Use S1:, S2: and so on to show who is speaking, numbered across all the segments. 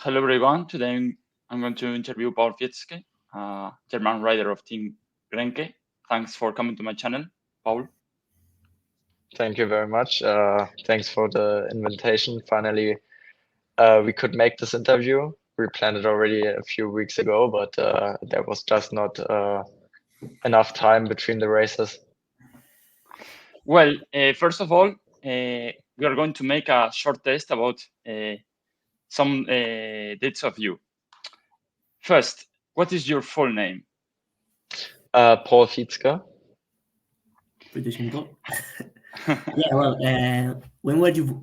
S1: Hello everyone. Today I'm going to interview Paul Fietzke, German rider of Team Grenke. Thanks for coming to my channel, Paul.
S2: Thank you very much. Thanks for the invitation. Finally, we could make this interview. We planned it already a few weeks ago, but there was just not enough time between the races.
S1: Well, first of all, we are going to make a short test about some dates of you. First, what is your full name?
S2: Paul Fietzke.
S3: Pretty simple. Yeah, well, when were you,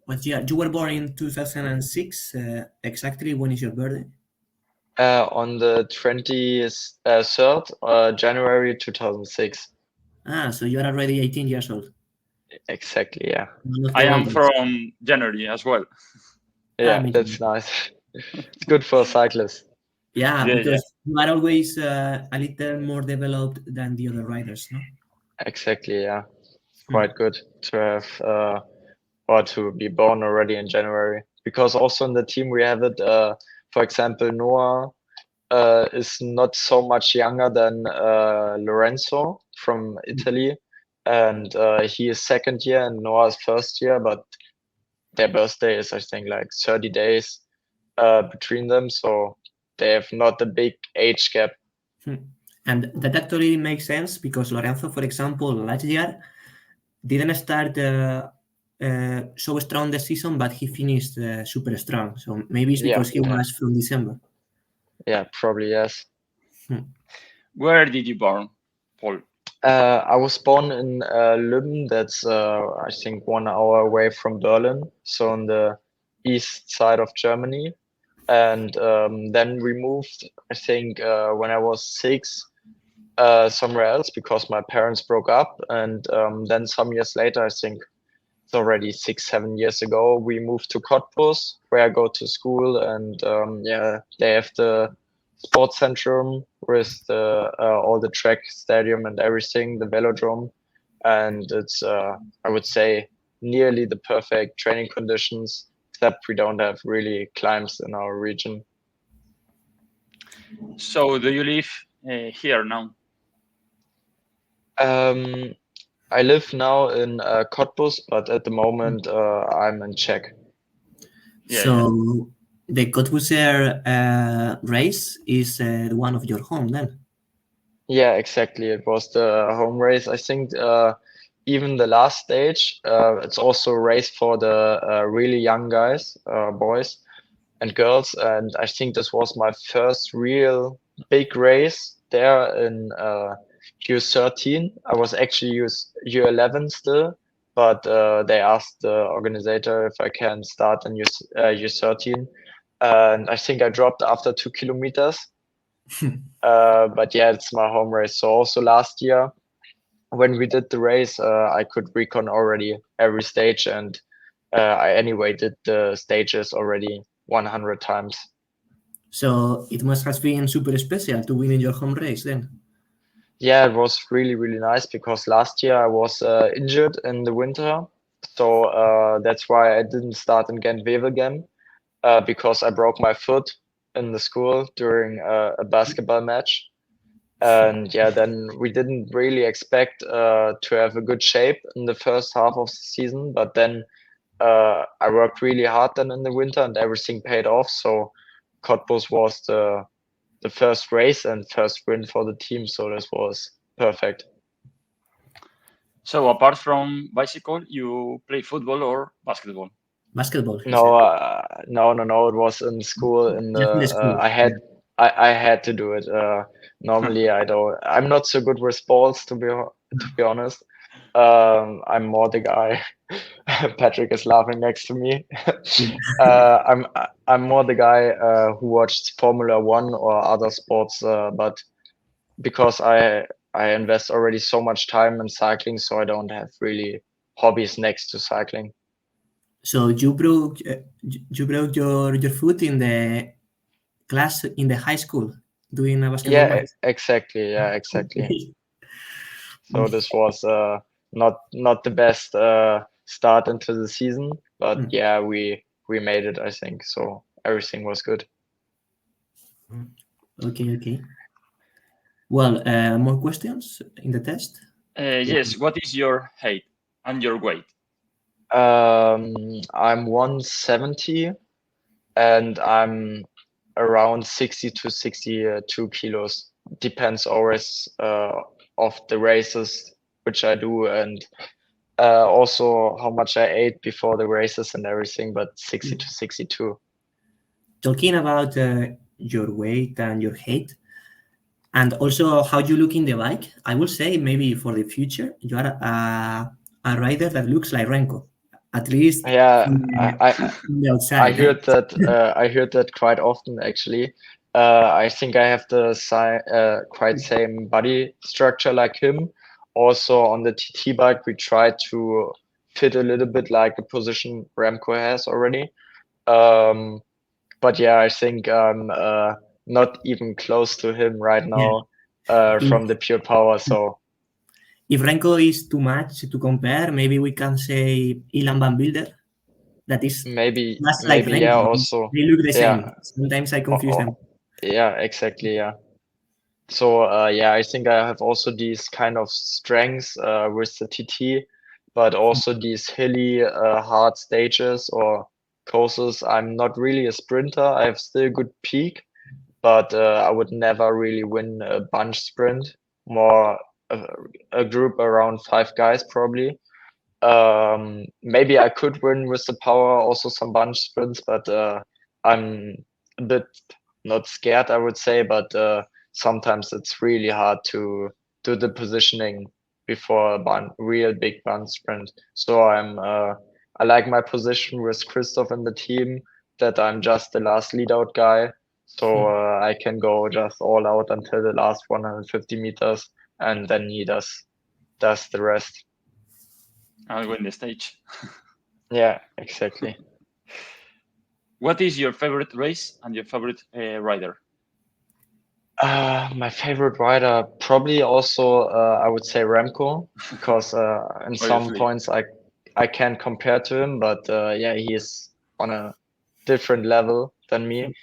S3: what year? You were born in 2006. Exactly, when is your birthday?
S2: On the 23rd January 2006.
S3: Ah, so you are already 18 years old.
S2: Exactly, yeah.
S1: I am from January as well.
S2: Yeah, that's nice. It's good for cyclists.
S3: Yeah, because you are always a little more developed than the other riders, no?
S2: Exactly, yeah. It's quite good to have or to be born already in January, because also in the team we have it, for example, Noah is not so much younger than Lorenzo from Italy, and he is second year and Noah's first year, but their birthday is, I think, like 30 days between them, so they have not a big age gap.
S3: And that actually makes sense, because Lorenzo, for example, last year didn't start so strong the season, but he finished super strong. So maybe it's because he was from December.
S2: Yeah, probably, yes.
S1: Where did you born, Paul?
S2: I was born in Lübben. That's I think 1 hour away from Berlin, so on the east side of Germany. And then we moved, I think, when I was 6, somewhere else, because my parents broke up. And then some years later, I think it's already 6-7 years ago, we moved to Cottbus, where I go to school. And yeah, they have the sports centrum with the all the track stadium and everything, the velodrome, and it's I would say nearly the perfect training conditions, except we don't have really climbs in our region.
S1: So do you live here now?
S2: I live now in Cottbus, but at the moment I'm in Czech.
S3: So the Cottbuser race is one of your home then?
S2: Yeah, exactly. It was the home race. I think even the last stage, it's also a race for the really young guys, boys and girls. And I think this was my first real big race there in U13. I was actually U11 still, but they asked the organizer if I can start in U13. And I think I dropped after 2 kilometers. But yeah, it's my home race. So also last year, when we did the race, I could recon already every stage, and I anyway did the stages already 100 times.
S3: So it must have been super special to win in your home race then.
S2: Yeah, it was really, really nice, because last year I was injured in the winter. So that's why I didn't start in Gent-Wevelgem, because I broke my foot in the school during a basketball match. And yeah, then we didn't really expect to have a good shape in the first half of the season, but then I worked really hard then in the winter and everything paid off. So Cottbus was the first race and first win for the team, so this was perfect.
S1: So apart from bicycle, you play football or basketball?
S3: Basketball.
S2: No. It was in school. In the I had to do it. Normally I don't. I'm not so good with balls, to be honest. I'm more the guy. Patrick is laughing next to me. I'm more the guy who watched Formula 1 or other sports, but because I invest already so much time in cycling, so I don't have really hobbies next to cycling.
S3: So you broke your foot in the class in the high school doing a basketball match?
S2: Exactly. Yeah, exactly. So this was not the best start into the season, but yeah, we made it, I think. So everything was good.
S3: Okay. Well, more questions in the test?
S1: Yes. What is your height and your weight?
S2: I'm 170 and I'm around 60 to 62 kilos. Depends always of the races which I do and also how much I ate before the races and everything, but 60 to 62.
S3: Talking about your weight and your height, and also how you look in the bike, I will say maybe for the future, you are a rider that looks like Renko, at least
S2: Yeah,
S3: from the outside.
S2: I heard that. I heard that quite often actually. I think I have the quite same body structure like him. Also on the TT bike, we try to fit a little bit like the position Remco has already. But yeah, I think I'm not even close to him right now from the pure power. So
S3: if Renko is too much to compare, maybe we can say Ilan van Wilder. That is
S2: maybe
S3: just like Renko.
S2: yeah. Also
S3: They look the same.
S2: yeah.
S3: Sometimes I confuse them.
S2: Yeah, exactly. Yeah. So yeah, I think I have also these kind of strengths with the TT, but also these hilly, hard stages or courses. I'm not really a sprinter. I have still good peak, but I would never really win a bunch sprint. More a group around 5 guys probably. Maybe I could win with the power, also some bunch sprints, but I'm a bit not scared, I would say, but sometimes it's really hard to do the positioning before a real big bunch sprint. So I like my position with Christoph in the team, that I'm just the last lead out guy. So I can go just all out until the last 150 meters, and then he does the rest.
S1: I'll win the stage.
S2: Yeah, exactly.
S1: What is your favorite race and your favorite rider?
S2: My favorite rider probably also I would say Remco, because in some points I can't compare to him, but yeah, he is on a different level than me.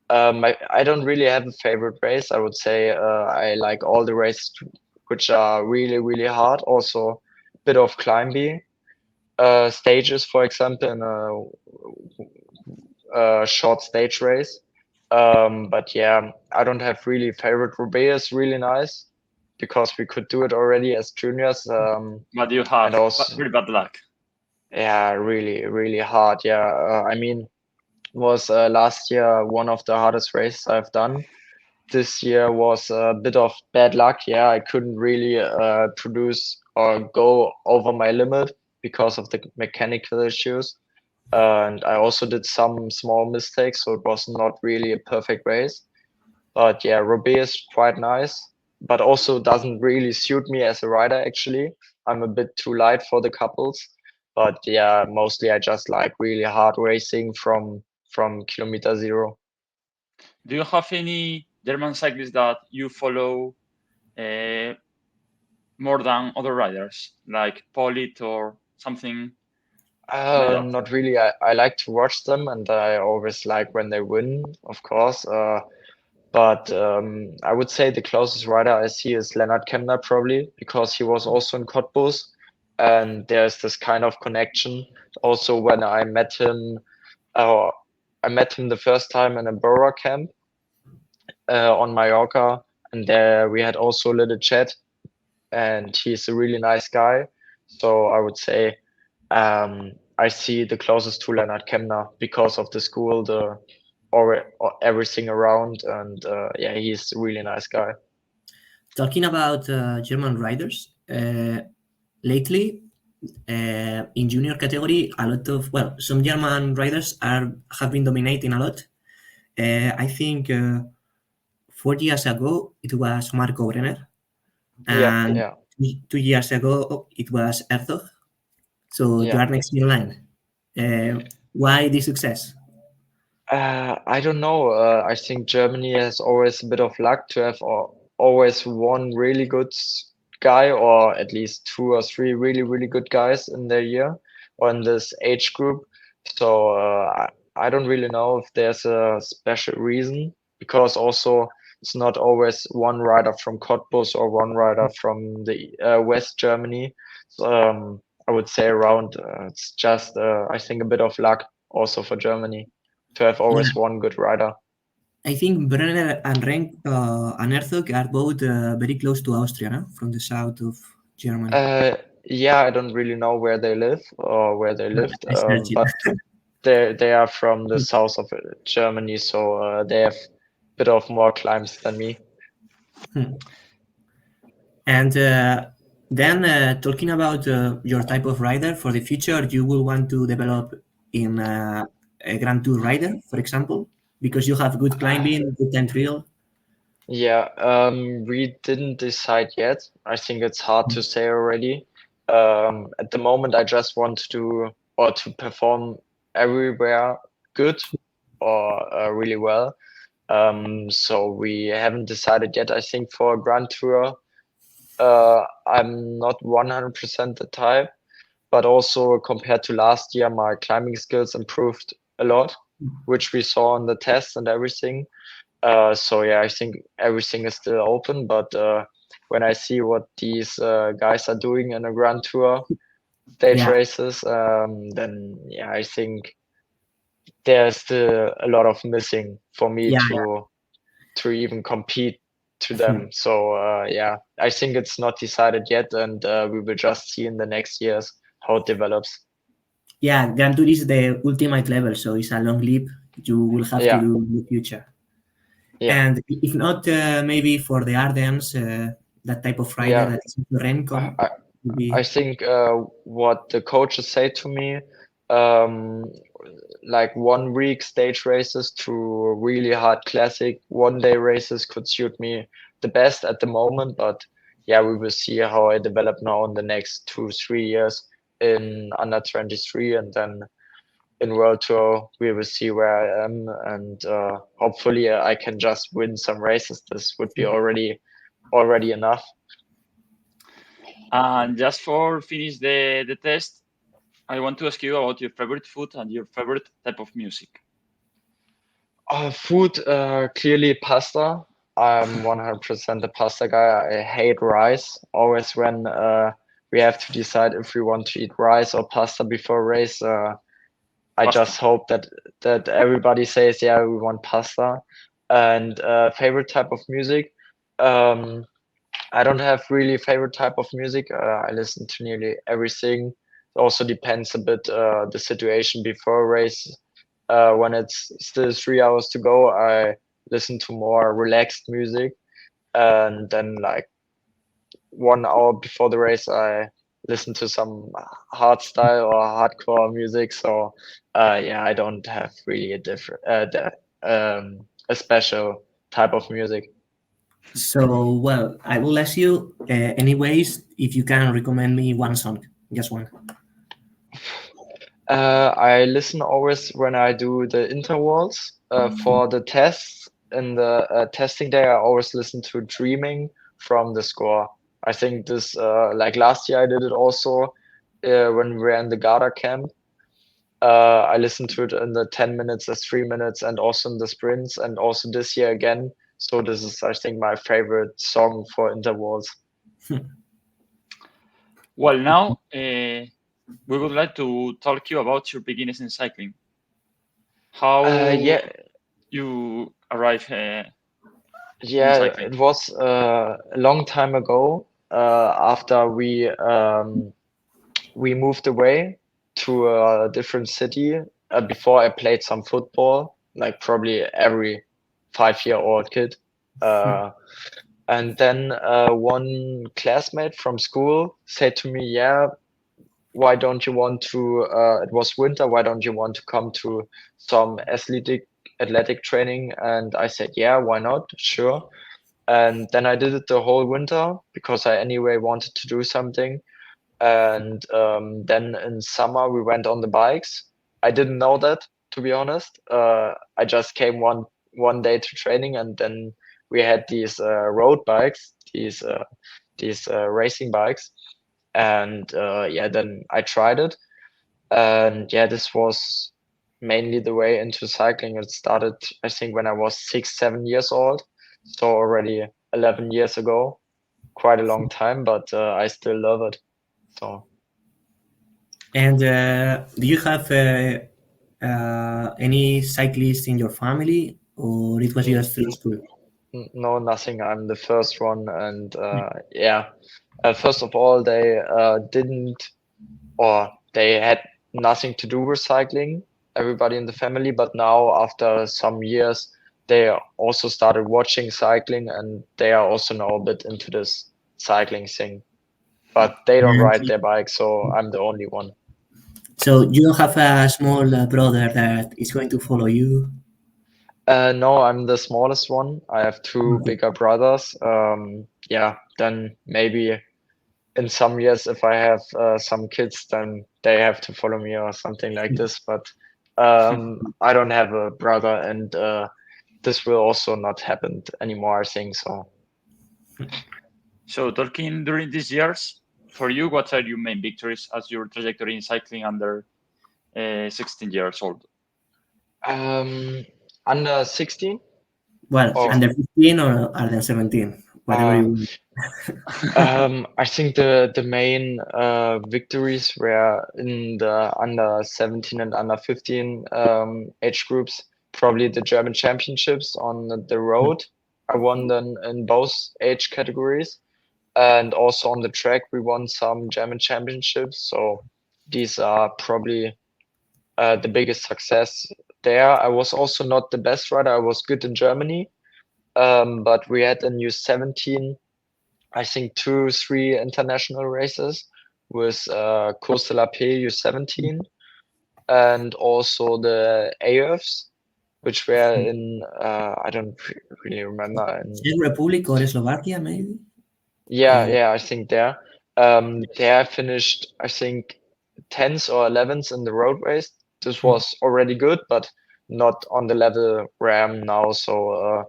S2: I don't really have a favorite race. I would say I like all the races which are really really hard. Also a bit of climbing stages, for example, in a short stage race. But yeah, I don't have really favorite. Roubaix is really nice because we could do it already as juniors.
S1: But you have
S2: also,
S1: very bad luck.
S2: Yeah, really, really hard. Yeah, I mean, was last year one of the hardest races I've done. This year was a bit of bad luck. Yeah, I couldn't really produce or go over my limit because of the mechanical issues. And I also did some small mistakes, so it was not really a perfect race. But yeah, Roubaix is quite nice, but also doesn't really suit me as a rider, actually. I'm a bit too light for the couples. But yeah, mostly I just like really hard racing from kilometer zero.
S1: Do you have any German cyclists that you follow more than other riders, like Polit or something?
S2: Not really. I like to watch them, and I always like when they win, of course. But I would say the closest rider I see is Lennart Kemner, probably, because he was also in Cottbus, and there's this kind of connection. Also, when I met him the first time in a Bora camp on Mallorca, and there we had also a little chat, and he's a really nice guy. So I would say I see the closest to Lennart Kemner because of the school, or everything around, and yeah, he's a really nice guy.
S3: Talking about German riders, lately in junior category, a lot of some German riders have been dominating a lot. I think 4 years ago it was Marco Brenner, and
S2: Yeah.
S3: 2 years ago it was Herzog. So you are next in line. Why this success?
S2: I don't know. I think Germany has always a bit of luck to have always one really good guy, or at least 2 or 3 really, really good guys in their year or in this age group. So I don't really know if there's a special reason, because also it's not always one rider from Cottbus or one rider from the West Germany. So, I would say around it's just I think a bit of luck also for Germany to have always one good rider.
S3: I think Brenner and and Herzog are both very close to Austria, no? From the south of Germany.
S2: Yeah, I don't really know where they live or where they lived,
S3: I searched it.
S2: but they are from the south of Germany, so they have a bit of more climbs than me.
S3: And then talking about your type of rider for the future, you will want to develop in a Grand Tour rider, for example, because you have good climbing, good time trial.
S2: Yeah, we didn't decide yet. I think it's hard to say already. At the moment, I just want to do or to perform everywhere good or really well. So we haven't decided yet. I think for a Grand Tour, I'm not 100% the type, but also compared to last year, my climbing skills improved a lot, which we saw on the tests and everything. So yeah, I think everything is still open, but when I see what these guys are doing in a Grand Tour stage races, then yeah, I think there's still a lot of missing for me to even compete to them. So yeah, I think it's not decided yet, and we will just see in the next years how it develops.
S3: Yeah, Grand Tour is the ultimate level, so it's a long leap you will have to do in the future.
S2: Yeah.
S3: And if not, maybe for the Ardennes, that type of rider that is Remco.
S2: I think what the coaches say to me, like 1 week stage races to really hard classic 1 day races could suit me the best at the moment. But yeah, we will see how I develop now in the next 2-3 years in under 23, and then in World Tour we will see where I am, and hopefully I can just win some races. This would be already enough.
S1: And just for finish the test, I want to ask you about your favorite food and your favorite type of music.
S2: Food, clearly pasta. I'm 100% a pasta guy. I hate rice. Always when we have to decide if we want to eat rice or pasta before a race, I just hope that everybody says, yeah, we want pasta. And favorite type of music, I don't have really favorite type of music. I listen to nearly everything. It also depends a bit the situation before a race. When it's still 3 hours to go, I listen to more relaxed music, and then like 1 hour before the race, I listen to some hard style or hardcore music. So yeah, I don't have really a different a special type of music.
S3: So, well, I will ask you, anyways, if you can recommend me one song, just one.
S2: I listen always when I do the intervals for the tests. In the testing day, I always listen to Dreaming from the Score. I think this, like last year, I did it also when we were in the Garda camp. I listened to it in the 10 minutes, the 3 minutes, and also in the sprints, and also this year again. So this is, I think, my favorite song for intervals.
S1: Well, now we would like to talk to you about your beginnings in cycling. How you arrived in cycling?
S2: It was a long time ago. After we moved away to a different city. Before I played some football, like probably every 5-year-old kid. And then one classmate from school said to me, "Yeah, why don't you want to? It was winter. Why don't you want to come to some athletic training?" And I said, "Yeah, why not? Sure." And then I did it the whole winter because I anyway wanted to do something. And then in summer we went on the bikes. I didn't know that, to be honest. I just came one day to training, and then we had these road bikes, these racing bikes, and yeah, then I tried it, and yeah, this was mainly the way into cycling. It started, I think, when I was 6, 7 years old, so already 11 years ago. Quite a long time, but I still love it. So.
S3: And do you have any cyclists in your family, or it was just through school?
S2: No, nothing. I'm the first one, and yeah. First of all, they didn't, or they had nothing to do with cycling. Everybody in the family, but now after some years, they also started watching cycling, and they are also now a bit into this cycling thing. But they don't ride their bike, so I'm the only one.
S3: So you don't have a small brother that is going to follow you?
S2: No, I'm the smallest one. I have two
S3: Okay.
S2: bigger brothers. Yeah, then maybe in some years, if I have some kids, then they have to follow me or something like this. But I don't have a brother, and this will also not happen anymore, I think so.
S1: So talking during these years, for you, what are your main victories as your trajectory in cycling under 16 years old?
S2: Under 16?
S3: Well, under 15 or under 17, whatever you want.
S2: I think the main victories were in the under 17 and under 15 age groups. Probably the German championships on the road. I won them in both age categories, and also on the track we won some German championships. So these are probably the biggest success there. I was also not the best rider. I was good in Germany, but we had in U17, I think 2, 3 international races with Course de la Paix U17 and also the AFs, which were in I don't really remember.
S3: Czech Republic or Slovakia, maybe?
S2: Yeah, I think there. There I finished, I think, 10th or 11th in the road race. This was already good, but not on the level where I am now. So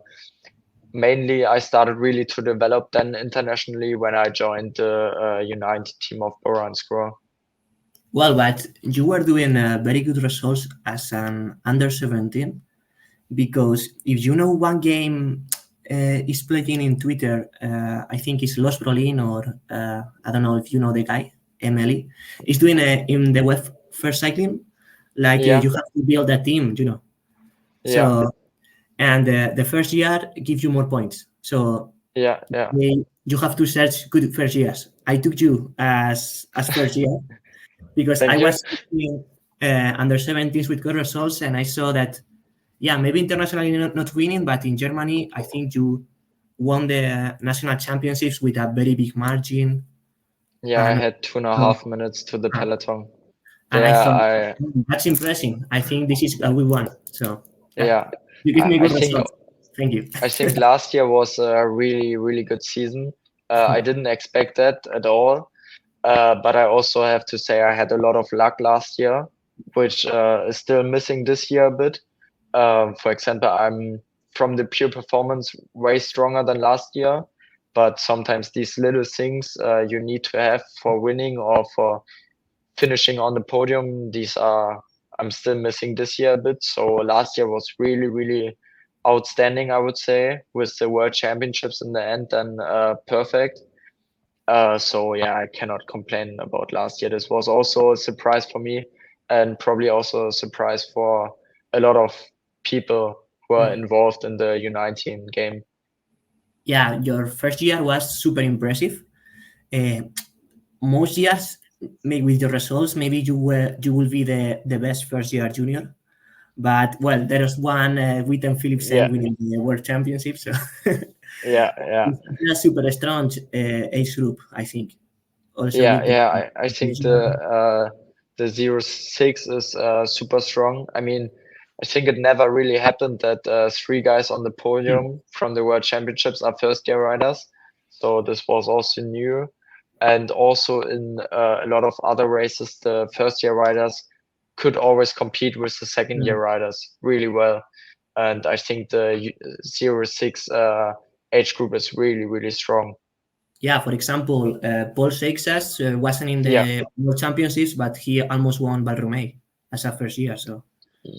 S2: mainly I started really to develop then internationally when I joined the United team of Bora and Scroll.
S3: Well, but you were doing very good results as an under 17, because if you know one game is playing in Twitter, I think it's Los Brolin, or I don't know if you know the guy, Emily, is doing in the web first cycling, like you have to build a team, you know. So, and the first year gives you more points. So you have to search good first years. I took you as first year because I was in, under 17s with good results, and I saw that, yeah, maybe internationally not winning, but in Germany, I think you won the national championships with a very big margin.
S2: Yeah, I had 2.5 minutes to the peloton.
S3: And I thought, that's impressive. I think this is what we want. So you give me good results. Thank you.
S2: I think last year was a really, really good season. I didn't expect that at all. But I also have to say I had a lot of luck last year, which is still missing this year a bit. For example, I'm from the pure performance way stronger than last year, but sometimes these little things you need to have for winning or for finishing on the podium, I'm still missing this year a bit. So last year was really, really outstanding, I would say, with the World Championships in the end, and perfect. So yeah, I cannot complain about last year. This was also a surprise for me, and probably also a surprise for a lot of people who are involved in the U19 game.
S3: Yeah, your first year was super impressive. Most years, maybe with your results, maybe you will be the best first year junior. But well, there is one Witten Philipsen winning the World Championship. So it's a super strong age group, I think. Also
S2: I think the 06 is super strong. I mean, I think it never really happened that 3 guys on the podium from the World Championships are first year riders. So this was also new. And also in a lot of other races, the first year riders could always compete with the second year riders really well. And I think the 06 age group is really, really strong.
S3: Yeah, for example, Paul Fietzke wasn't in the World Championships, but he almost won Valromey as a first year. So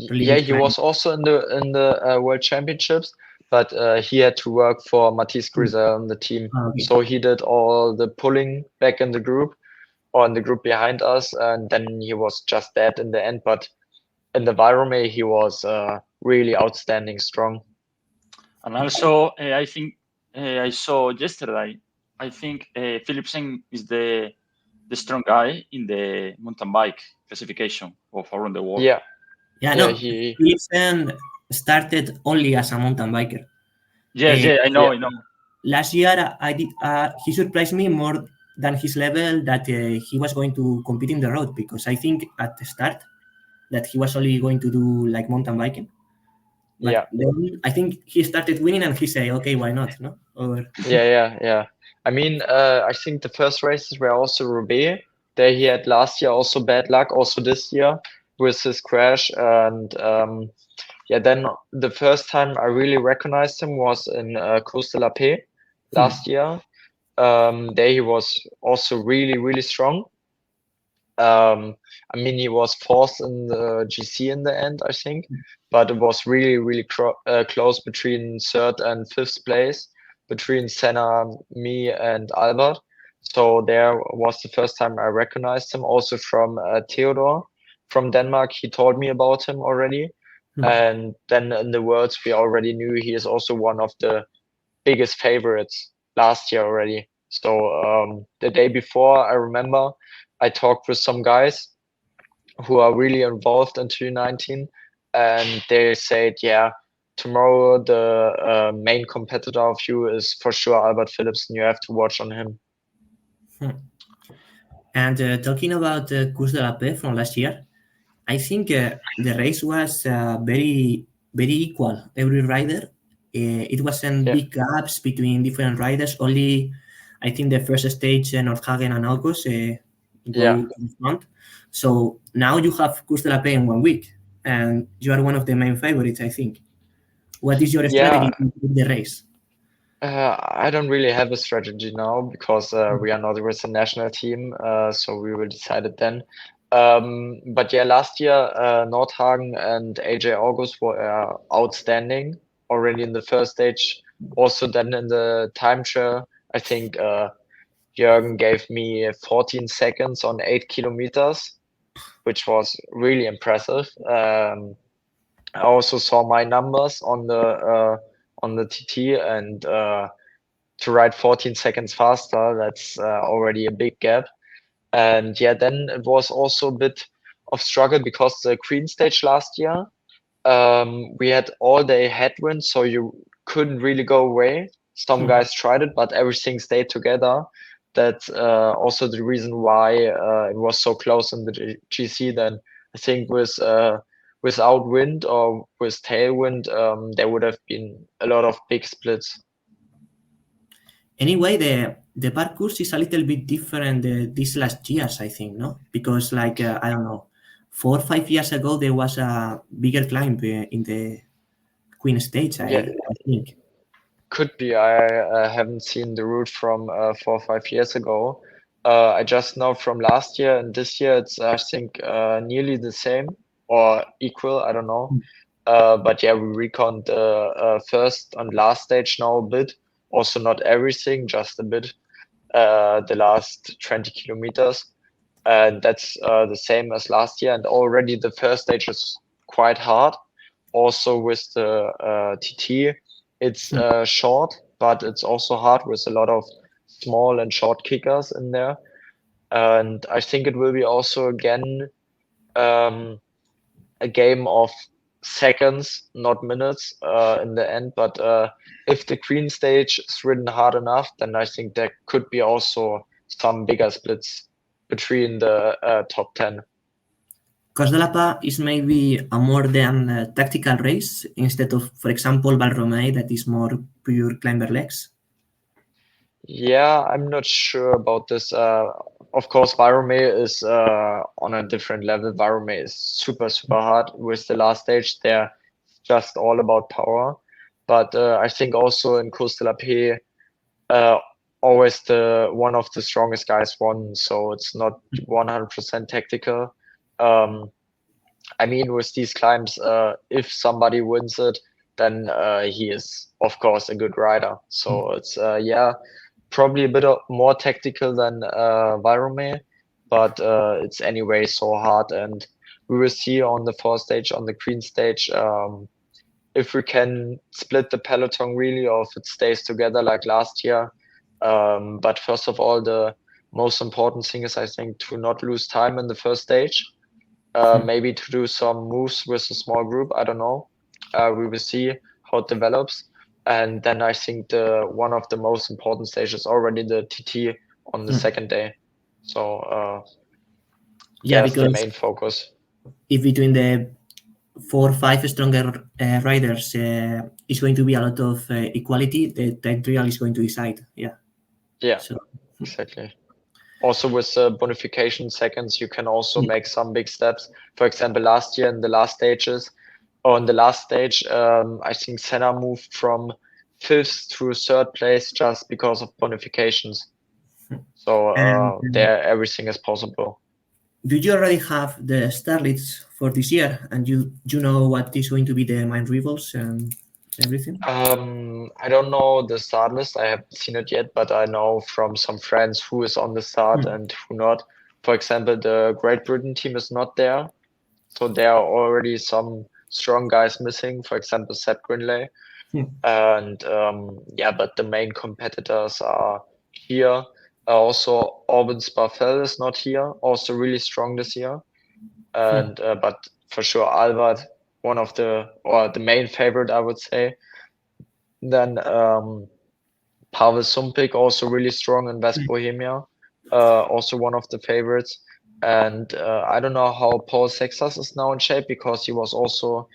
S3: really
S2: Yeah,
S3: good
S2: he
S3: climber.
S2: was also in the World Championships, but he had to work for Matisse Grisel on the team.
S3: Okay.
S2: So he did all the pulling back in the group or in the group behind us, and then he was just dead in the end. But in the Virome, he was really outstanding strong.
S1: And also, I think I saw yesterday. I think Philipsen is the strong guy in the mountain bike classification of around the world.
S2: Yeah,
S3: Yeah,
S2: yeah,
S3: no, Philipsen started only as a mountain biker.
S1: Yeah, I know,
S2: yeah.
S1: I know.
S3: Last year, I did. He surprised me more than his level that he was going to compete in the road, because I think at the start that he was only going to do like mountain biking. But
S2: Yeah.
S3: then I think he started winning and he said, okay, why not? No? Or
S2: Yeah. I mean, I think the first races were also Roubaix. There he had last year also bad luck, also this year with his crash. And yeah, then the first time I really recognized him was in Course de la Paix last year. There he was also really strong. I mean, he was fourth in the GC in the end, I think, but it was really close between third and fifth place, between Senna, me, and Albert. So there was the first time I recognized him. Also from Theodore from Denmark, he told me about him already. And then in the Worlds, we already knew he is also one of the biggest favorites last year already. So the day before, I remember I talked with some guys who are really involved in 2019, and they said, yeah, tomorrow the main competitor of you is for sure Albert Philipsen. You have to watch on him.
S3: And talking about Course de la Paix from last year, I think the race was very equal. Every rider, it wasn't big gaps between different riders. Only, I think the first stage, Nordhagen and August go to the front. So now you have Course de la Paix in 1 week, and you are one of the main favorites, I think. What is your strategy to win the race?
S2: I don't really have a strategy now because we are not with the national team, so we will decide it then. But yeah, last year Nordhagen and AJ August were outstanding already in the first stage. Also, then in the time trial, I think Jürgen gave me 14 seconds on 8 kilometers, which was really impressive. I also saw my numbers on the TT, and to ride 14 seconds faster, that's already a big gap. And yeah, then it was also a bit of struggle because the Queen stage last year, we had all day headwind, so you couldn't really go away. Some guys tried it, but everything stayed together. That's also the reason why it was so close in the GC. Then I think without wind or with tailwind, there would have been a lot of big splits.
S3: Anyway, the parcours is a little bit different these last years, I think, no? Because like, I don't know, 4 or 5 years ago, there was a bigger climb in the Queen stage, I think.
S2: Could be. I haven't seen the route from 4 or 5 years ago. I just know from last year and this year, it's I think nearly the same or equal. I don't know. But yeah, we reckoned first and last stage now a bit. Also not everything, just a bit. The last 20 kilometers. And that's the same as last year. And already the first stage is quite hard. Also with the TT, it's short, but it's also hard with a lot of small and short kickers in there. And I think it will be also again a game of seconds, not minutes in the end. But if the Queen stage is ridden hard enough, then I think there could be also some bigger splits between the top 10.
S3: Course de la Paix is maybe a more than tactical race instead of, for example, Valromey, that is more pure climber legs.
S2: Yeah, I'm not sure about this. Of course, Virome is on a different level. Virome is super hard with the last stage. They're just all about power. But I think also in Course de la Paix, always the one of the strongest guys won. So it's not 100% tactical. I mean, with these climbs, if somebody wins it, then he is, of course, a good rider. So it's yeah, probably a bit more tactical than Virome, but it's anyway so hard. And we will see on the fourth stage, on the green stage, if we can split the peloton really, or if it stays together like last year. But first of all, the most important thing is, I think, to not lose time in the first stage. Maybe to do some moves with a small group. I don't know. We will see how it develops. And then I think the one of the most important stages is already the TT on the second day. So
S3: Yeah,
S2: that's the
S3: because
S2: main focus.
S3: if between the 4 or 5 stronger riders is going to be a lot of equality, the time trial is going to decide. Yeah.
S2: Yeah,
S3: So
S2: exactly. Also with bonification seconds, you can also make some big steps. For example, last year in the last stages, or in the last stage, I think Senna moved from 5th to 3rd place just because of bonifications. So there, everything is possible.
S3: do you already have the star lists for this year, and you know what is going to be the main rivals and everything?
S2: I don't know the start list. I haven't seen it yet, but I know from some friends who is on the start and who not. For example, the Great Britain team is not there, so there are already some strong guys missing. For example, Seth Grindley, and yeah, but the main competitors are here. Also, Orban Sparfell is not here. Also, really strong this year, and but for sure, Albert, one of the main favorite, I would say. Then Pavel Sumpik, also really strong in West Bohemia, also one of the favorites. And I don't know how Paul Sexas is now in shape, because he was also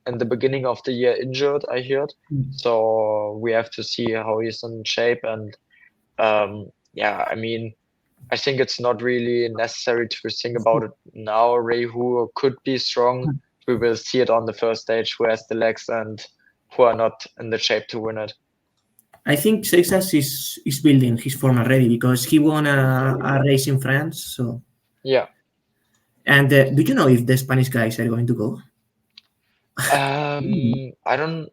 S2: in the beginning of the year injured, I heard. So we have to see how he's in shape. And yeah, I mean, I think it's not really necessary to think about it now. Ray, who could be strong, we will see it on the first stage, who has the legs and who are not in the shape to win it.
S3: I think Sexas is building his form already, because he won a race in France. So
S2: yeah.
S3: And do you know if the Spanish guys are going to go?
S2: I don't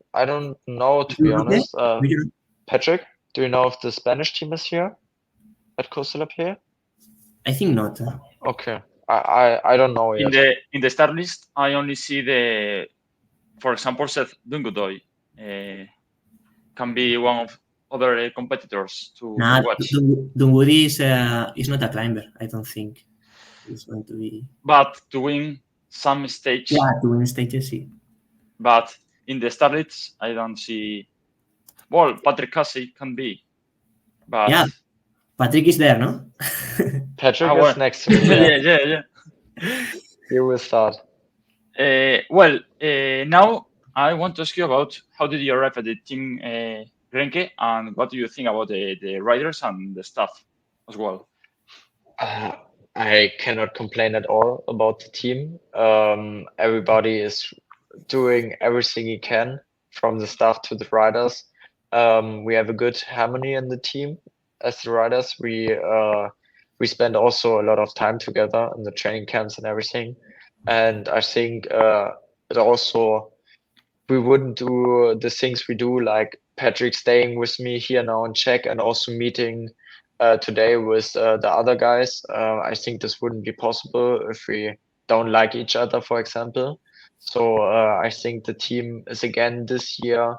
S2: know, to be honest. Patrick, do you know if the Spanish team is here at Costa here?
S3: I think not.
S2: Okay, I don't know yet.
S1: In the start list, I only see for example, Seth Dungodoy can be one of other competitors to watch.
S3: Dunwoody is not a climber, I don't think. He's going to be.
S1: But to win some stage.
S3: Yeah, to win stages, see.
S1: But in the start list, I don't see. Well, Patrick Casey can be. But
S3: yeah, Patrick is there, no?
S2: Patrick is next to me.
S1: Yeah.
S2: You will start.
S1: Now I want to ask you about how did you arrive at the Team Grenke, and what do you think about the riders and the staff as well?
S2: I cannot complain at all about the team. Everybody is doing everything he can, from the staff to the riders. We have a good harmony in the team as the riders. We spend also a lot of time together in the training camps and everything. And I think it also, we wouldn't do the things we do, like Patrick staying with me here now in Czech, and also meeting today with the other guys. I think this wouldn't be possible if we don't like each other, for example. So I think the team is again this year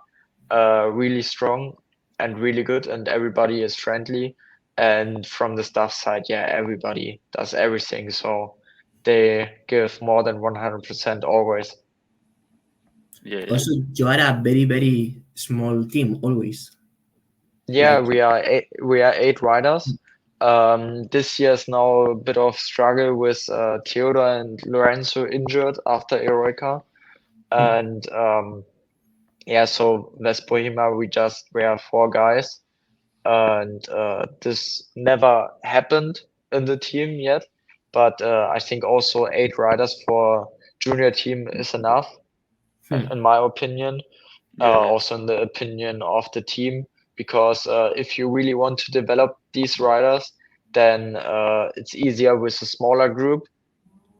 S2: really strong and really good, and everybody is friendly. And from the staff side, yeah, everybody does everything. So they give more than 100% always.
S1: Yeah.
S3: Also, you are a very, very small team always.
S2: Yeah, we are 8 riders. This year is now a bit of struggle with Theodor and Lorenzo injured after Eroica. And yeah, so West Bohemia, we are 4 guys. And this never happened in the team yet. But I think also 8 riders for junior team is enough, in my opinion. Also in the opinion of the team. Because if you really want to develop these riders, then it's easier with a smaller group.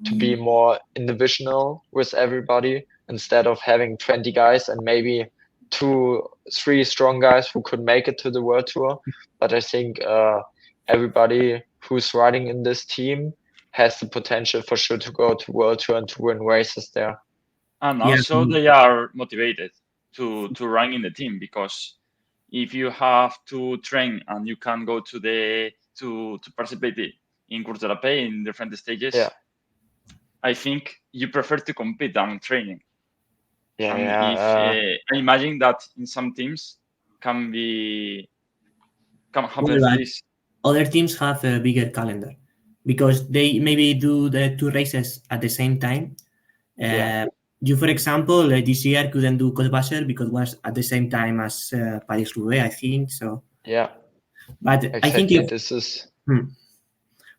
S2: to be more individual with everybody instead of having 20 guys and maybe 2-3 strong guys who could make it to the World Tour. But I think everybody who's riding in this team has the potential for sure to go to World Tour and to win races there.
S1: And also they are motivated to run in the team, because if you have to train and you can go to participate in Course de la Paix in different stages, I think you prefer to compete than training. I imagine that in some teams can happen this.
S3: Other teams have a bigger calendar because they maybe do the 2 races at the same time. You, for example, this year couldn't do Course because it was at the same time as Paris-Roubaix, I think. So but
S2: exactly.
S3: I think
S2: this is a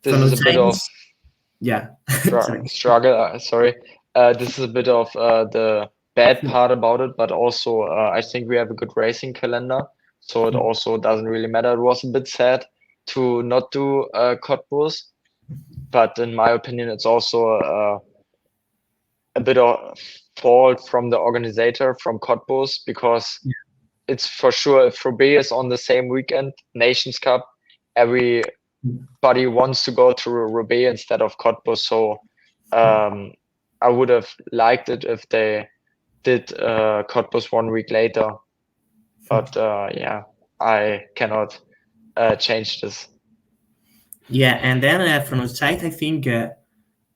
S2: bit of struggle. Sorry, this is a bit of the bad part about it, but also I think we have a good racing calendar, so it also doesn't really matter. It was a bit sad to not do Cottbus, but in my opinion, it's also a bit of fault from the organizer, from Cottbus, because it's for sure if Roubaix is on the same weekend, Nations Cup, everybody wants to go to Roubaix instead of Cottbus. So I would have liked it if they did Cottbus 1 week later, but I cannot change this.
S3: And then from outside, I think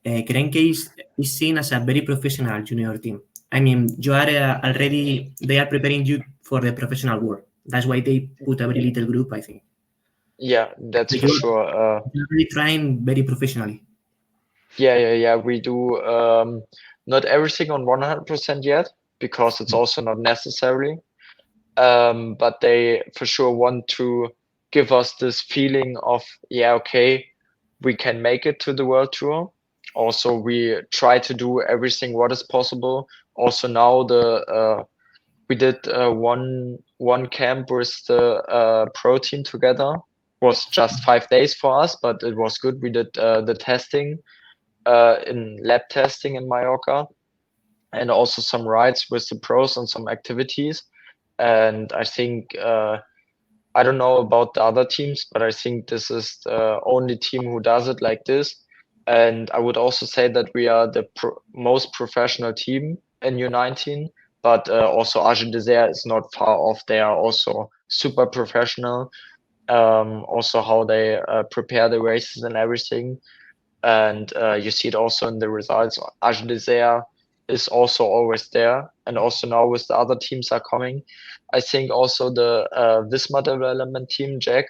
S3: Grenke is seen as a very professional junior team. I mean, you are they are preparing you for the professional world. That's why they put a very little group, I think.
S2: Yeah, that's for sure.
S3: You're really trying very professionally.
S2: Yeah. We do not everything on 100% yet, because it's also not necessary. But they for sure want to give us this feeling of, okay, we can make it to the World Tour. Also, we try to do everything what is possible. Also now we did one camp with the pro team together. It was just 5 days for us, but it was good. We did the testing in lab testing in Mallorca, and also some rides with the pros and some activities. And I think I don't know about the other teams, but I think this is the only team who does it like this. And I would also say that we are the most professional team in U19, but also Arge Désert is not far off. They are also super professional. Also how they prepare the races and everything. And you see it also in the results. Arge Désert is also always there. And also now with the other teams are coming. I think also the Visma development team, Jack,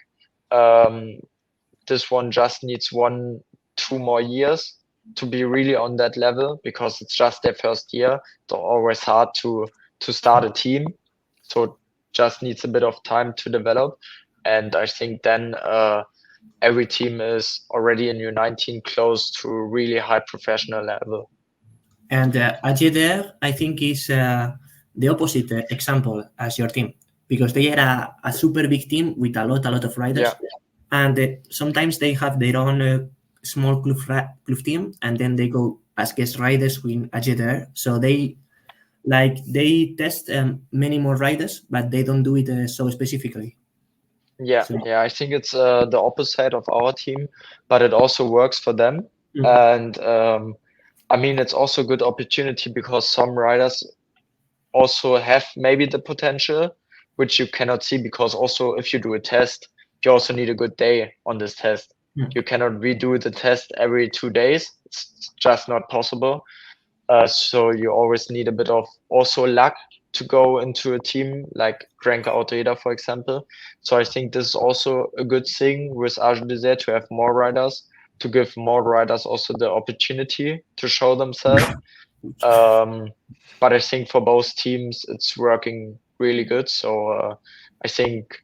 S2: this one just needs 1-2 more years to be really on that level, because it's just their first year. It's always hard to start a team, so it just needs a bit of time to develop. And I think then every team is already in U19 close to really high professional level.
S3: And AGDR, I think, is the opposite example as your team, because they are a super big team with a lot of riders, and sometimes they have their own small club team, and then they go as guest riders with AGDR. So they test many more riders, but they don't do it so specifically.
S2: I think it's the opposite of our team, but it also works for them. And I mean, it's also a good opportunity, because some riders also have maybe the potential, which you cannot see, because also if you do a test, you also need a good day on this test. You cannot redo the test every 2 days. It's just not possible. So you always need a bit of also luck to go into a team like Grenke Autoeda, for example. So I think this is also a good thing with Arge Désert, to have more riders, to give more riders also the opportunity to show themselves. But I think for both teams, it's working really good. So I think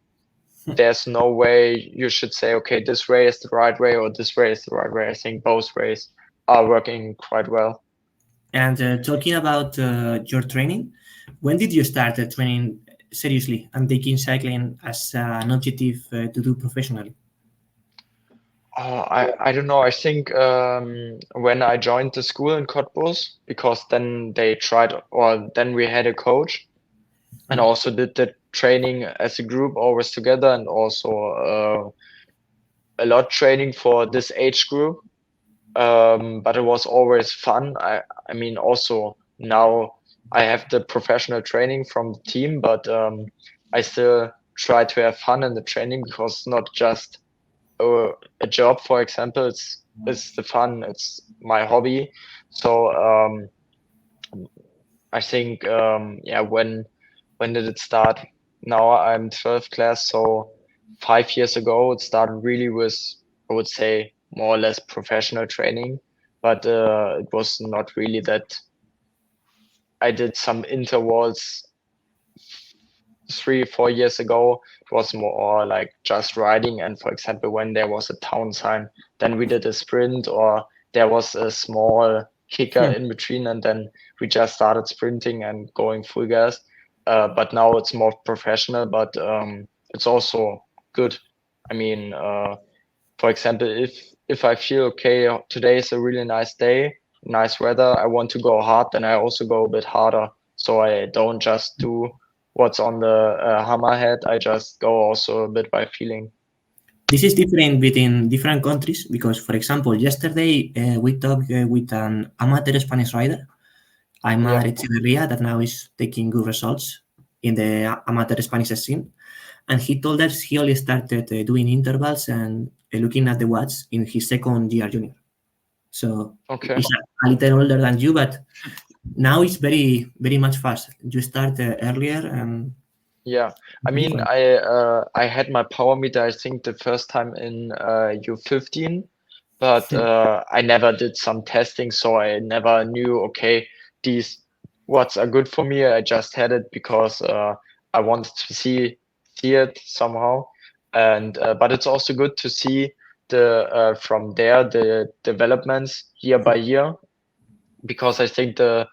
S2: there's no way you should say, okay, this way is the right way or this way is the right way. I think both ways are working quite well.
S3: And talking about your training, when did you start training seriously and taking cycling as an objective to do professionally?
S2: I don't know. I think when I joined the school in Cottbus, because then they tried, or then we had a coach, and also did the training as a group, always together, and also a lot training for this age group. But it was always fun. I mean, also now I have the professional training from the team, but I still try to have fun in the training because it's not just a job, for example. It's the fun. It's my hobby. So I think yeah. When did it start? Now I'm 12th class, so 5 years ago it started really with, I would say, more or less professional training, but it was not really that. I did some intervals 3 4 years ago. It was more like just riding, and for example, when there was a town sign, then we did a sprint, or there was a small kicker in between, and then we just started sprinting and going full gas. But now it's more professional, but it's also good. I mean, for example, if I feel okay, today is a really nice day, nice weather, I want to go hard, then I also go a bit harder. So I don't just do what's on the hammerhead. I just go also a bit by feeling.
S3: This is different between different countries because, for example, yesterday we talked with an amateur Spanish rider, Aymar Echeverria, that now is taking good results in the amateur Spanish scene. And he told us he only started doing intervals and looking at the watch in his second year junior. So he's a little older than you, but now it's very, very much fast. You start earlier and
S2: yeah. I mean, I had my power meter, I think the first time in U15, but I never did some testing, so I never knew, okay, these watts are good for me. I just had it because I wanted to see it somehow. And but it's also good to see the from there the developments year by year, because I think the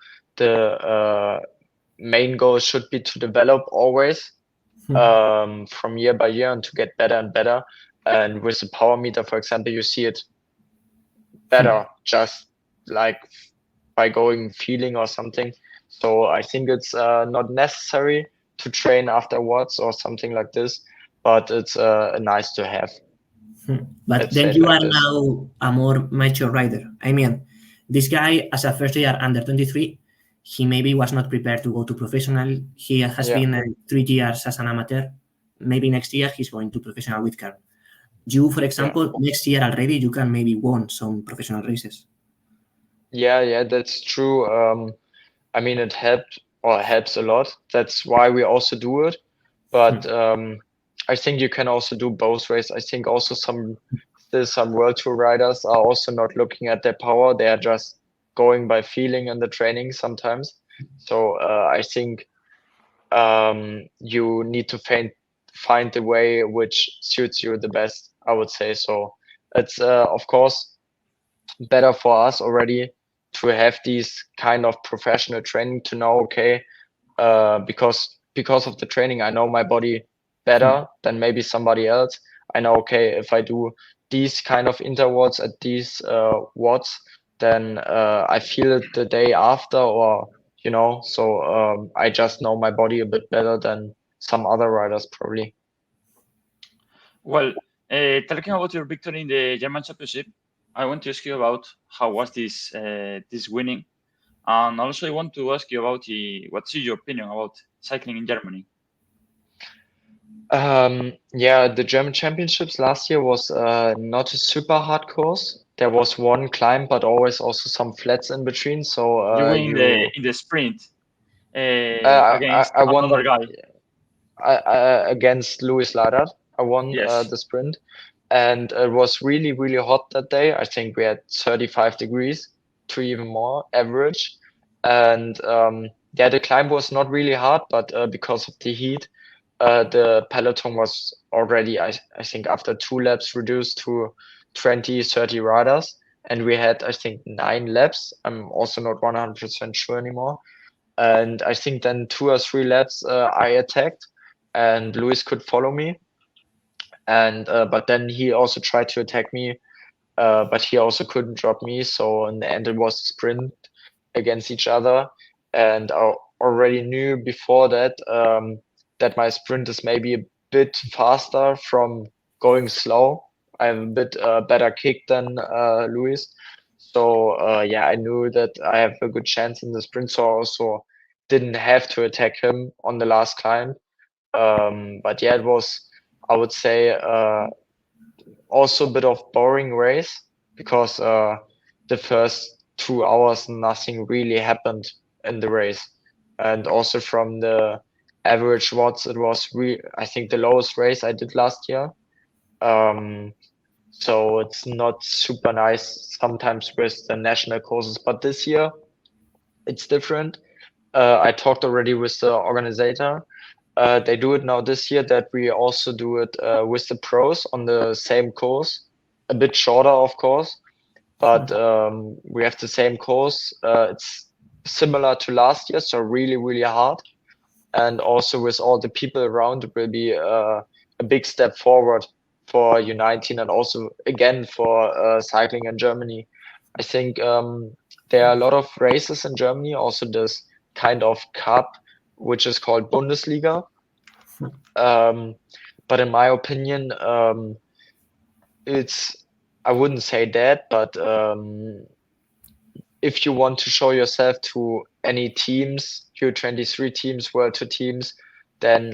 S2: main goal should be to develop always from year by year and to get better and better. And with the power meter, for example, you see it better just like by going feeling or something. So I think it's not necessary to train afterwards or something like this, but it's nice to have.
S3: But then you are now a more mature rider. I mean, this guy, as a first year under 23, he maybe was not prepared to go to professional. He has been 3 years as an amateur. Maybe next year he's going to professional with car. You, for example, next year already, you can maybe win some professional races.
S2: Yeah, that's true. I mean, it helps a lot. That's why we also do it. But I think you can also do both ways. I think also still some World Tour riders are also not looking at their power. They are just going by feeling in the training sometimes. So I think you need to find the way which suits you the best, I would say. So it's of course better for us already to have these kind of professional training, to know, okay, because of the training, I know my body better than maybe somebody else. I know, okay, if I do these kind of intervals at these watts, then I feel it the day after, or so I just know my body a bit better than some other riders probably.
S1: Well, talking about your victory in the German Championship, I want to ask you about how was this winning, and also I want to ask you about what's your opinion about cycling in Germany.
S2: The German Championships last year was not a super hard course. There was one climb, but always also some flats in between. So
S1: you win in the sprint against another guy.
S2: Against Luis Ladat, I won the sprint, and it was really, really hot that day. I think we had 35 degrees to even more average, and the climb was not really hard, but because of the heat, the peloton was already, I think, after 2 laps reduced to 20-30 riders, and we had, I think, 9 laps. I'm also not 100% sure anymore. And I think then 2 or 3 laps I attacked, and Luis could follow me. And but then he also tried to attack me but he also couldn't drop me. So in the end, it was a sprint against each other, and I already knew before that that my sprint is maybe a bit faster from going slow. I have a bit better kick than Luis. So yeah, I knew that I have a good chance in the sprint, so I also didn't have to attack him on the last climb. But yeah, it was, I would say, also a bit of boring race because the first 2 hours nothing really happened in the race, and also from the average watts, it was I think the lowest race I did last year. So it's not super nice sometimes with the national courses, but this year it's different. I talked already with the organizer. They do it now this year that we also do it with the pros on the same course, a bit shorter, of course, but we have the same course. It's similar to last year, so really, really hard. And also with all the people around, it will be a big step forward for U19 and also again for cycling in Germany. I think there are a lot of races in Germany, also this kind of cup, which is called Bundesliga. But in my opinion, it's, I wouldn't say that, but if you want to show yourself to any teams, U23 teams, World Tour teams, then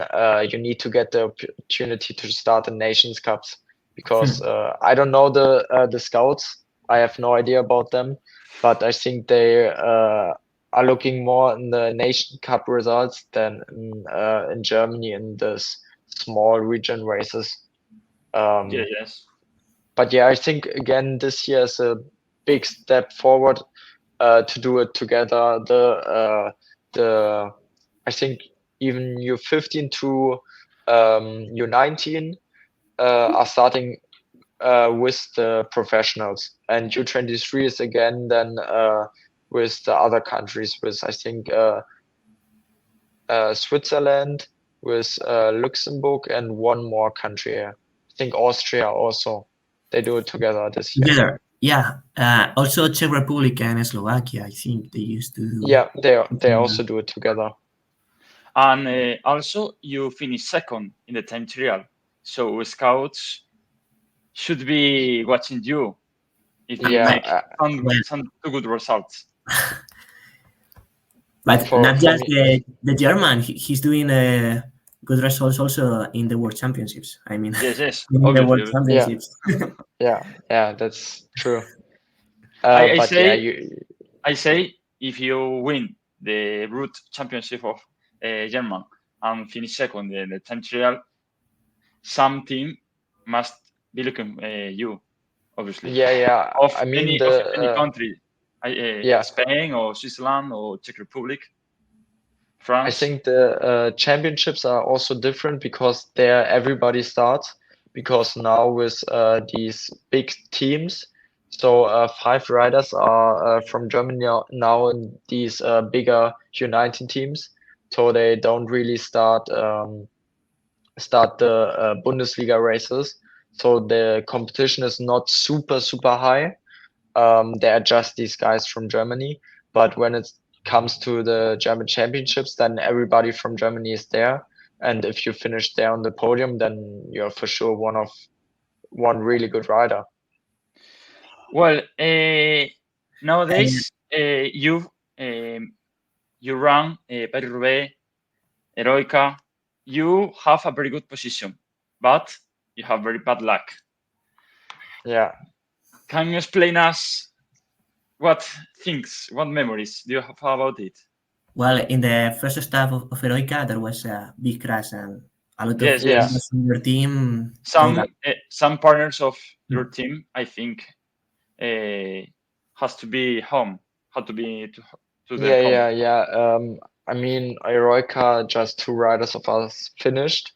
S2: you need to get the opportunity to start the Nations Cups, because I don't know the scouts. I have no idea about them, but I think they are looking more in the Nation Cup results than in Germany in this small region races.
S1: Yes.
S2: But yeah, I think again this year is a big step forward to do it together. The I think even U15 to U19 are starting with the professionals, and U23 is again then with the other countries, with I think Switzerland, with Luxembourg, and one more country. I think Austria also. They do it together this year.
S3: Together, yeah. Also, Czech Republic and Slovakia, I think they used to do.
S2: Yeah, they also do it together.
S1: And also, you finished second in the time trial, so scouts should be watching you if you make some good results.
S3: But not just the German, he's doing good results also in the World Championships. I mean,
S1: yes,
S3: in the World Championships.
S2: Yeah, that's true.
S1: I
S2: but
S1: say,
S2: yeah,
S1: I say if you win the Route Championship of German and finish second in the time trial, some team must be looking you, obviously.
S2: Yeah.
S1: Of
S2: I mean
S1: any country,
S2: yeah.
S1: Spain or Switzerland or Czech Republic, France.
S2: I think the championships are also different because there everybody starts, because now with these big teams, so 5 riders are from Germany now in these bigger U19 teams, so they don't really start the Bundesliga races. So the competition is not super high. There are just these guys from Germany, but when it comes to the German championships, then everybody from Germany is there. And if you finish there on the podium, then you're for sure one really good rider.
S1: Well, nowadays you run Paris-Roubaix, Heroica. You have a very good position, but you have very bad luck.
S2: Yeah.
S1: Can you explain us what memories do you have about it?
S3: Well, in the first stop of Heroica, there was a big crash and a lot of
S1: Yes.
S3: in your team.
S1: Some partners of your team, I think, has to be home, had to be to their home.
S2: Yeah. I mean, Heroica, just 2 riders of us finished.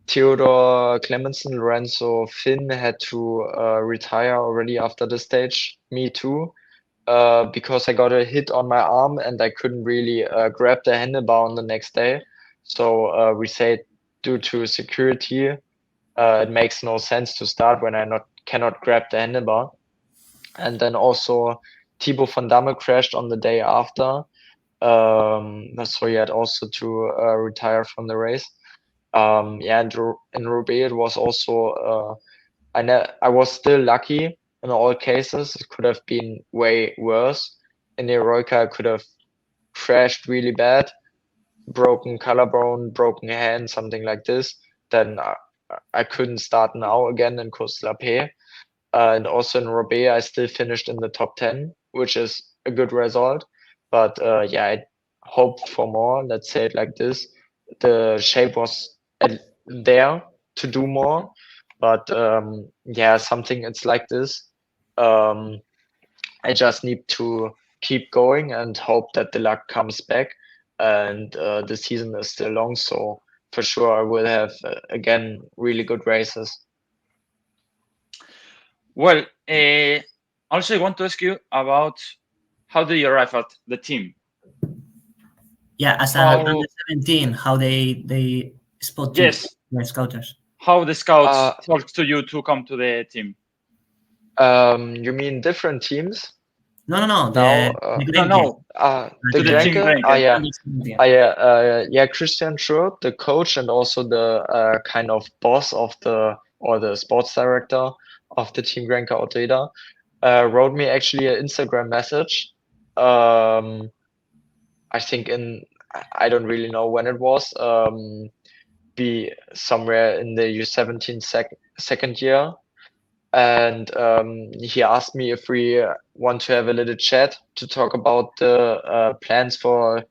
S2: Theodor Clemenson, Lorenzo, Finn had to retire already after the stage. Me too, because I got a hit on my arm and I couldn't really grab the handlebar on the next day. So we said due to security, it makes no sense to start when I cannot grab the handlebar. And then also Thibaut van Damme crashed on the day after. So he had also to retire from the race. And in Roubaix it was also I was still lucky in all cases. It could have been way worse. In Eroica, I could have crashed really bad, broken collarbone, broken hand, something like this. Then I couldn't start now again in Course de la Paix. And also in Roubaix, I still finished in the top 10, which is a good result. But I hoped for more. Let's say it like this. The shape was there to do more, but something it's like this. I just need to keep going and hope that the luck comes back. And the season is still long, so for sure I will have again really good races.
S1: Well, also I want to ask you about how do you arrive at the team?
S3: Yeah, as a under 17, how they spot you,
S1: Yes,
S3: the scouters.
S1: how the scouts talk to you to come to the team.
S2: You mean different teams?
S3: No.
S1: The Team
S2: Grenke. Christian Schur, the coach and also the kind of boss of the sports director of the Team Grenke Outreder, wrote me actually an Instagram message. I think I don't really know when it was. Be somewhere in the U17 second year. And he asked me if we want to have a little chat to talk about the plans for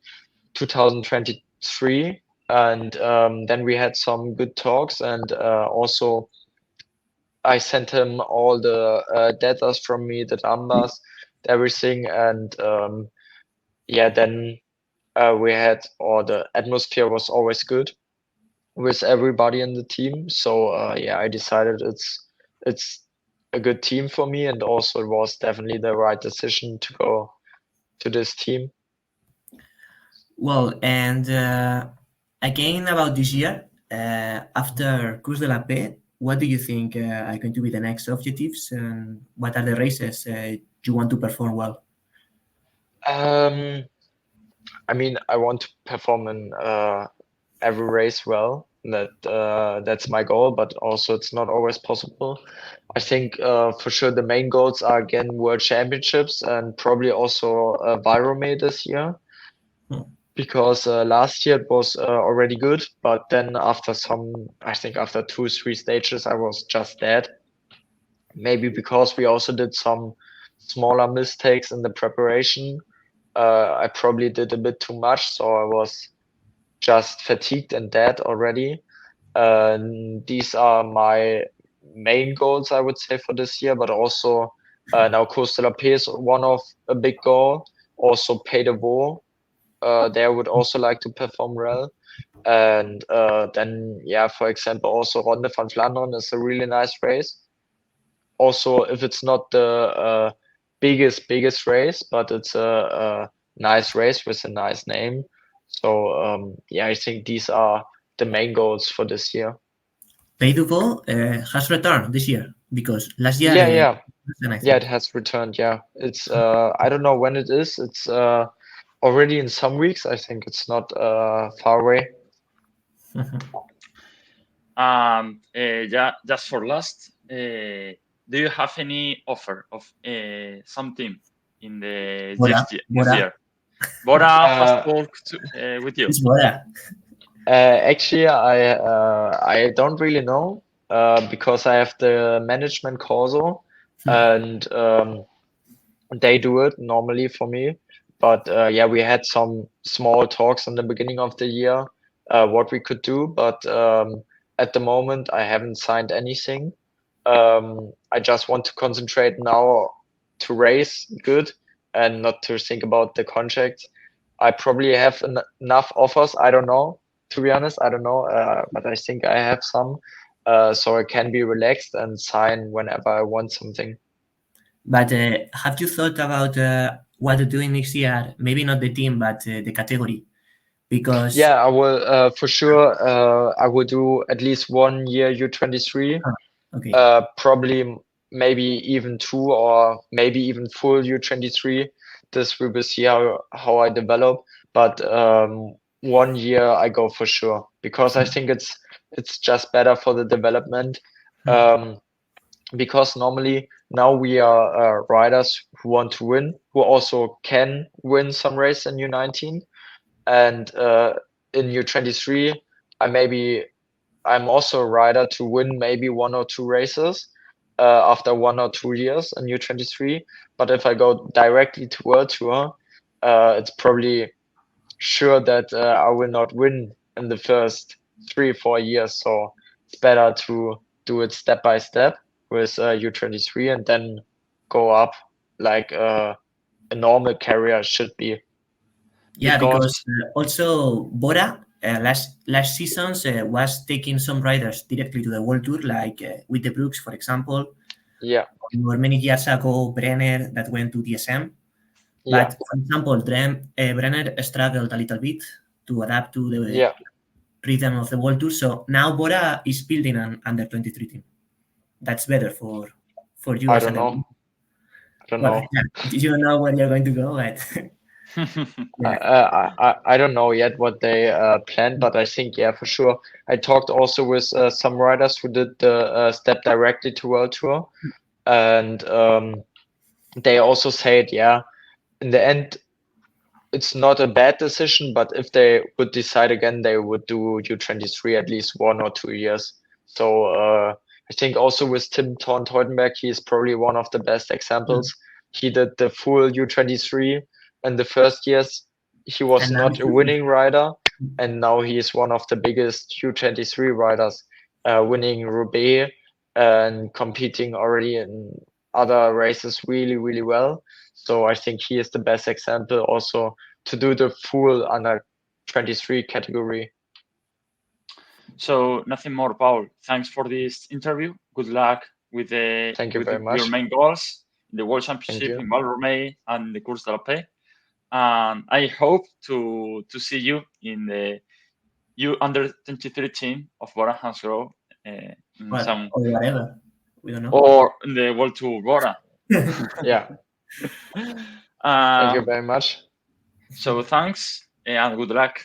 S2: 2023. And then we had some good talks, and also I sent him all the data from me, the numbers, everything. And then we had, or the atmosphere was always good with everybody in the team. So I decided it's a good team for me, and also it was definitely the right decision to go to this team.
S3: Well, and again about this year, after Course de la Paix, what do you think are going to be the next objectives, and what are the races you want to perform well?
S2: I mean, I want to perform in every race well. That's my goal, but also it's not always possible. I think for sure the main goals are again World Championships and probably also Virome this year, because last year it was already good, but then after after 2-3 stages I was just dead. Maybe because we also did some smaller mistakes in the preparation. I probably did a bit too much, so I was just fatigued and dead already. These are my main goals, I would say, for this year, but also now Course de la Paix is one of a big goal. Also Pays de Vaud, there I would also like to perform well. And then, for example, also Ronde van Vlaanderen is a really nice race. Also, if it's not the biggest race, but it's a nice race with a nice name. So I think these are the main goals for this year.
S3: Pays de Vaud has returned this year, because last year
S2: it has returned. It's I don't know when it is. It's already in some weeks. I think it's not far away.
S1: Just for last, do you have any offer of some team in the this year? Bora has talked with you.
S3: It's Bora.
S2: Actually, I don't really know because I have the management Corso, and they do it normally for me. But we had some small talks in the beginning of the year what we could do, but at the moment I haven't signed anything. I just want to concentrate now to race good and not to think about the contract. I probably have enough offers. I don't know, to be honest. I don't know, but I think I have some, so I can be relaxed and sign whenever I want something.
S3: But have you thought about what to do in next year? Maybe not the team, but the category. Because
S2: I will for sure. I will do at least 1 year U23.
S3: Okay.
S2: Probably maybe even 2 or maybe even full U23. This we will see how I develop. But 1 year I go for sure, because I think it's just better for the development. Because normally now we are riders who want to win, who also can win some race in U19, and in U23 I'm also a rider to win maybe 1 or 2 races after 1 or 2 years in U23. But if I go directly to World Tour, it's probably sure that I will not win in the first 3-4 years. So it's better to do it step by step with U23 and then go up like a normal career should be.
S3: Yeah, because also Bora last seasons was taking some riders directly to the World Tour, like with the Brooks, for example.
S2: Yeah.
S3: Or many years ago, Brenner that went to DSM.
S2: Yeah.
S3: But for example, Brenner struggled a little bit to adapt to the rhythm of the World Tour. So now Bora is building an under 23 team. That's better for you.
S2: I don't know.
S3: Yeah, you don't know where you're going to go, right?
S2: I don't know yet what they plan, but I think for sure. I talked also with some riders who did the step directly to World Tour, and they also said in the end it's not a bad decision, but if they would decide again, they would do U23 at least 1 or 2 years. So I think also with Tim Thorn-Teutenberg, he is probably one of the best examples. He did the full U23 in the first years. He was not a winning rider, and now he is one of the biggest U23 riders, winning Roubaix and competing already in other races really, really well. So I think he is the best example also to do the full under 23 category.
S1: So nothing more, Paul. Thanks for this interview. Good luck with
S2: Thank you very much.
S1: Your main goals, the World Championship in Val-Romay and the Course de la Paix. And I hope to see you in the under 23 team of Bora Hansgrohe.
S3: Or whatever. We don't know.
S1: Or in the World Tour Bora.
S2: Yeah. Thank you very much.
S1: So thanks and good luck.